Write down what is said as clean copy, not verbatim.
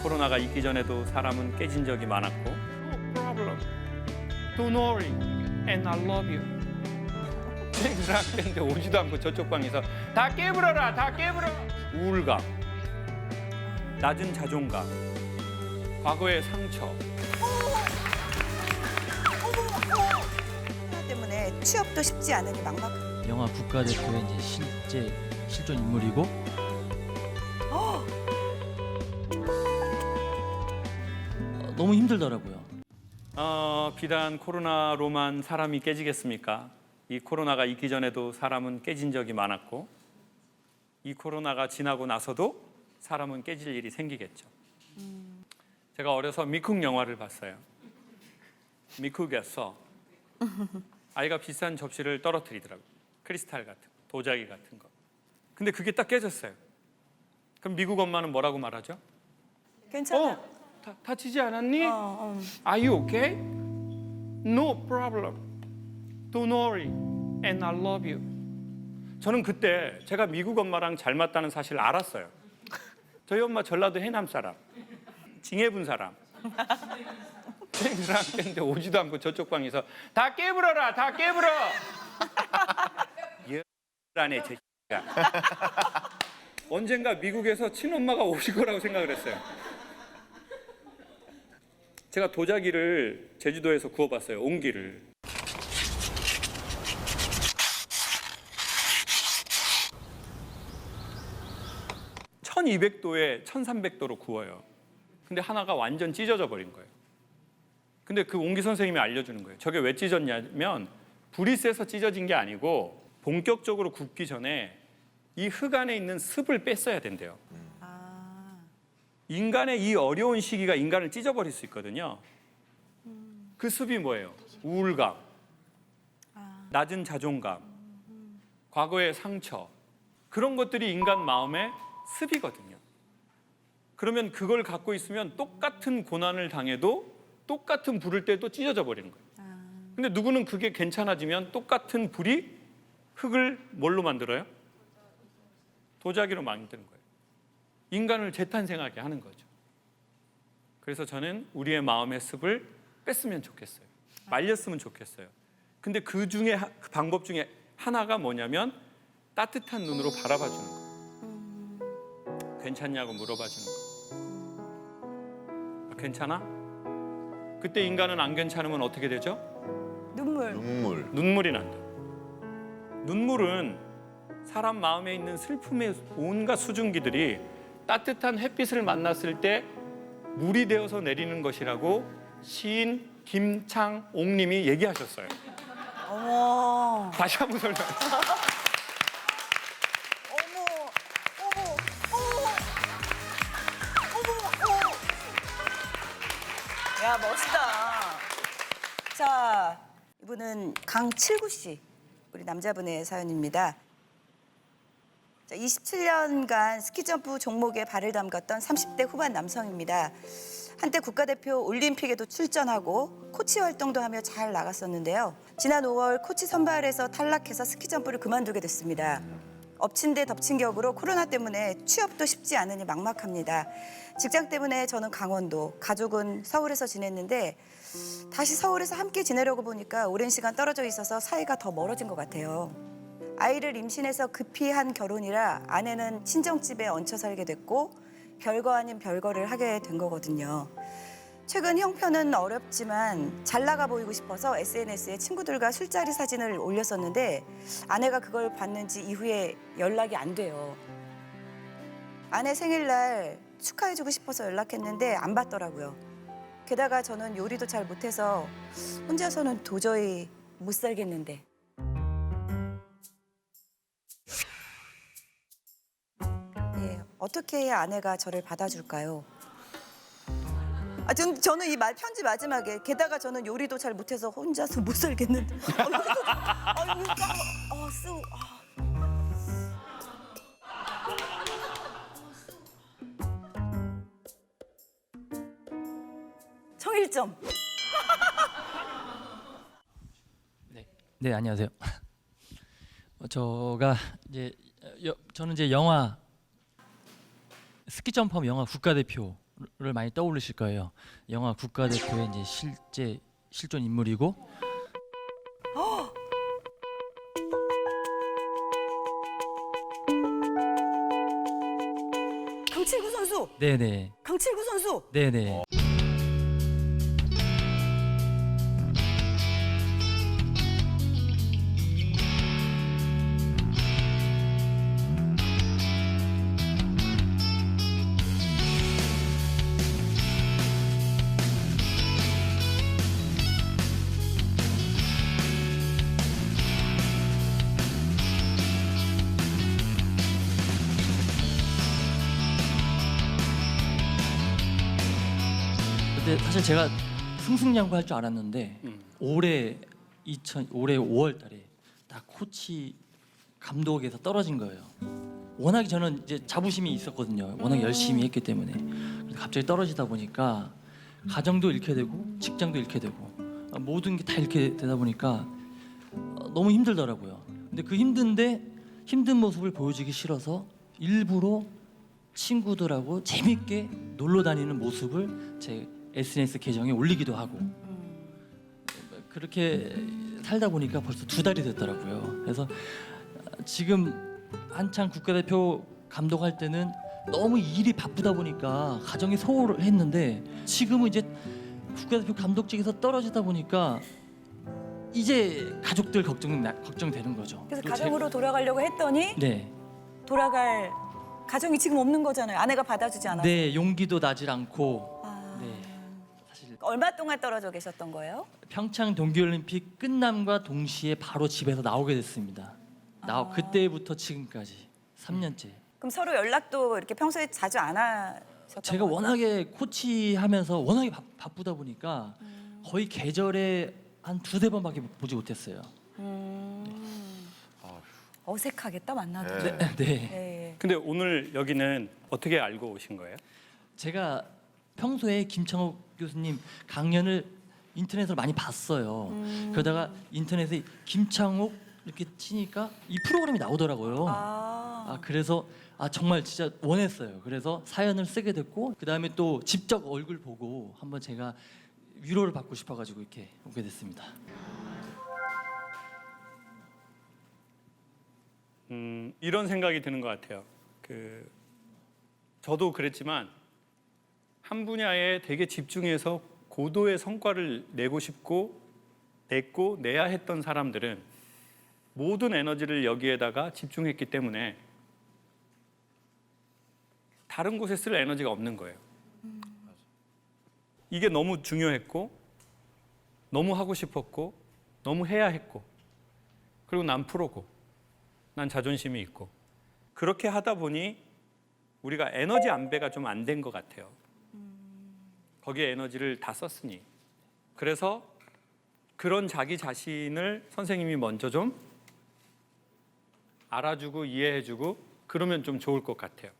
코로나가 있기 전에도 사람은 깨진 적이 많았고 No problem. Don't worry. And I love you. 생각했는데 오지도 않고 저쪽 방에서 다 깨물어라, 다 깨물어. 우울감, 낮은 자존감, 과거의 상처. 코로나 때문에 취업도 쉽지 않으니 막막합니다. 영화 국가대표의 이제 실제 실존 인물이고 너무 힘들더라고요. 비단 코로나로만 사람이 깨지겠습니까? 이 코로나가 있기 전에도 사람은 깨진 적이 많았고 이 코로나가 지나고 나서도 사람은 깨질 일이 생기겠죠. 제가 어려서 미국 영화를 봤어요. 미국에서 아이가 비싼 접시를 떨어뜨리더라고요. 크리스탈 같은 거, 도자기 같은 거. 근데 그게 딱 깨졌어요. 그럼 미국 엄마는 뭐라고 말하죠? 괜찮아. 다치지 않았니? Are you okay? No problem. Don't worry. And I love you. 저는 그때 제가 미국 엄마랑 잘 맞다는 사실을 알았어요. 저희 엄마 전라도 해남 사람, 징해분 사람. 생각했는데 오지도 않고 저쪽 방에서 다 깨물어라, 다 깨물어. 안에 제 X가. 언젠가 미국에서 친엄마가 오실 거라고 생각을 했어요. 제가 도자기를 제주도에서 구워봤어요. 옹기를. (1200도에) (1300도로) 구워요. 근데 하나가 완전 찢어져 버린 거예요. 근데 그 옹기 선생님이 알려주는 거예요. 저게 왜 찢어졌냐면 불이 세서 찢어진 게 아니고 본격적으로 굽기 전에 이 흙 안에 있는 습을 뺐어야 된대요. 인간의 이 어려운 시기가 인간을 찢어버릴 수 있거든요. 그 습이 뭐예요? 우울감, 낮은 자존감, 과거의 상처, 그런 것들이 인간 마음의 습이거든요. 그러면 그걸 갖고 있으면 똑같은 고난을 당해도 똑같은 불을 때도 찢어져 버리는 거예요. 근데 누구는 그게 괜찮아지면 똑같은 불이 흙을 뭘로 만들어요? 도자기로 만드는 거예요. 인간을 재탄생하게 하는 거죠. 그래서 저는 우리의 마음의 습을 뺐으면 좋겠어요. 말렸으면 좋겠어요. 근데 그 중에 그 방법 중에 하나가 뭐냐면 따뜻한 눈으로 바라봐 주는 거예요. 괜찮냐고 물어봐 주는 거예요. 괜찮아? 그때 인간은 안 괜찮으면 어떻게 되죠? 눈물이 난다. 눈물은 사람 마음에 있는 슬픔의 온갖 수증기들이 따뜻한 햇빛을 만났을 때 물이 되어서 내리는 것이라고 시인 김창옥님이 얘기하셨어요. 어머. 다시 한번 설명. 야, 멋있다. 자, 이분은 강칠구 씨, 우리 남자분의 사연입니다. 자, 27년간 스키점프 종목에 발을 담갔던 30대 후반 남성입니다. 한때 국가대표 올림픽에도 출전하고 코치 활동도 하며 잘 나갔었는데요. 지난 5월 코치 선발에서 탈락해서 스키점프를 그만두게 됐습니다. 엎친 데 덮친 격으로 코로나 때문에 취업도 쉽지 않으니 막막합니다. 직장 때문에 저는 강원도, 가족은 서울에서 지냈는데 다시 서울에서 함께 지내려고 보니까 오랜 시간 떨어져 있어서 사이가 더 멀어진 것 같아요. 아이를 임신해서 급히 한 결혼이라 아내는 친정집에 얹혀 살게 됐고 별거 아닌 별거를 하게 된 거거든요. 최근 형편은 어렵지만 잘 나가 보이고 싶어서 SNS에 친구들과 술자리 사진을 올렸었는데 아내가 그걸 봤는지 이후에 연락이 안 돼요. 아내 생일날 축하해주고 싶어서 연락했는데 안 받더라고요. 게다가 저는 요리도 잘 못해서 혼자서는 도저히 못 살겠는데. 예, 어떻게 해야 아내가 저를 받아줄까요? 저는 이 편지 마지막에 게다가 저는 요리도 잘 못해서 혼자서 못 살겠는데. 청일점. 네, 안녕하세요. 저는 이제 영화 스키 점프하면 영화 국가대표 많이 떠올리실 거예요. 영화 국가대표의 이제 실제 실존 인물이고 강칠구 선수. 네네 강칠구 선수. 네네 근데 사실 제가 승승장구할 줄 알았는데 올해 5월 달에 딱 코치 감독에서 떨어진 거예요. 워낙 저는 이제 자부심이 있었거든요. 워낙 열심히 했기 때문에. 그래서 갑자기 떨어지다 보니까 가정도 잃게 되고 직장도 잃게 되고 모든 게 다 잃게 되다 보니까 너무 힘들더라고요. 근데 그 힘든 모습을 보여주기 싫어서 일부러 친구들하고 재밌게 놀러 다니는 모습을 제 SNS 계정에 올리기도 하고 그렇게 살다 보니까 벌써 2달이 됐더라고요. 그래서 지금 한창 국가대표 감독할 때는 너무 일이 바쁘다 보니까 가정이 소홀했는데 지금은 이제 국가대표 감독직에서 떨어지다 보니까 이제 가족들 걱정되는 거죠. 그래서 그리고 가정으로 돌아가려고 했더니 네, 돌아갈 가정이 지금 없는 거잖아요. 아내가 받아주지 않아서. 네 용기도 나질 않고 아, 네 사실 얼마 동안 떨어져 계셨던 거예요? 평창 동계올림픽 끝남과 동시에 바로 집에서 나오게 됐습니다. 그때부터 지금까지 3년째. 그럼 서로 연락도 이렇게 평소에 자주 안 하셨던 제가 거예요? 워낙에 코치하면서 워낙에 바쁘다 보니까 거의 계절에 한 2-3번밖에 보지 못했어요. 어색하겠다 만나도. 네. 네. 네. 근데 오늘 여기는 어떻게 알고 오신 거예요? 제가 평소에 김창욱 교수님 강연을 인터넷으로 많이 봤어요. 그러다가 인터넷에 김창욱 이렇게 치니까 이 프로그램이 나오더라고요. 그래서 정말 진짜 원했어요. 그래서 사연을 쓰게 됐고 그 다음에 또 직접 얼굴 보고 한번 제가 위로를 받고 싶어가지고 이렇게 오게 됐습니다. 이런 생각이 드는 것 같아요. 저도 그랬지만 한 분야에 되게 집중해서 고도의 성과를 내고 싶고 내야 했던 사람들은 모든 에너지를 여기에다가 집중했기 때문에 다른 곳에 쓸 에너지가 없는 거예요. 이게 너무 중요했고 너무 하고 싶었고 너무 해야 했고 그리고 난 프로고 난 자존심이 있고 그렇게 하다 보니 우리가 에너지 안배가 좀 안 된 것 같아요. 거기에 에너지를 다 썼으니. 그래서 그런 자기 자신을 선생님이 먼저 좀 알아주고 이해해주고 그러면 좀 좋을 것 같아요.